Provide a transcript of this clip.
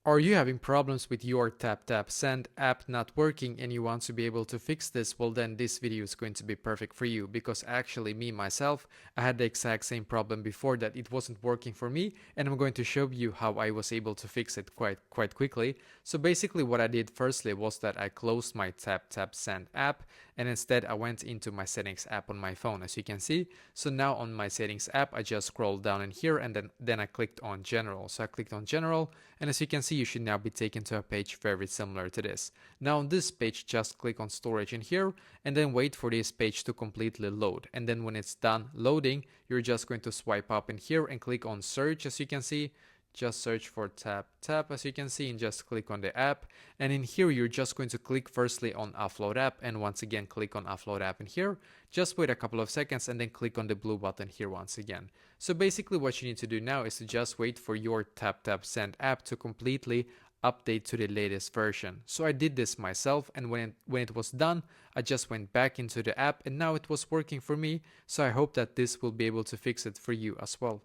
Are you having problems with your TapTap Send app not working and you want to be able to fix this? Well, then this video is going to be perfect for you, because actually me myself, I had the exact same problem before, that it wasn't working for me, and I'm going to show you how I was able to fix it quite quickly. So basically what I did firstly was that I closed my TapTap Send app, and instead I went into my settings app on my phone, as you can see. So now on my settings app, I just scrolled down in here, and then I clicked on general. So I clicked on general, and as you can see, you should now be taken to a page very similar to this. Now on this page, just click on storage in here, and then wait for this page to completely load. And then when it's done loading, you're just going to swipe up in here and click on search. As you can see, just search for TapTap, as you can see, and just click on the app. And in here, you're just going to click firstly on offload app, and once again click on offload app in here. Just wait a couple of seconds and then click on the blue button here once again. So basically what you need to do now is to just wait for your TapTap Send app to completely update to the latest version. So I did this myself, and when it was done, I just went back into the app, and now it was working for me. So I hope that this will be able to fix it for you as well.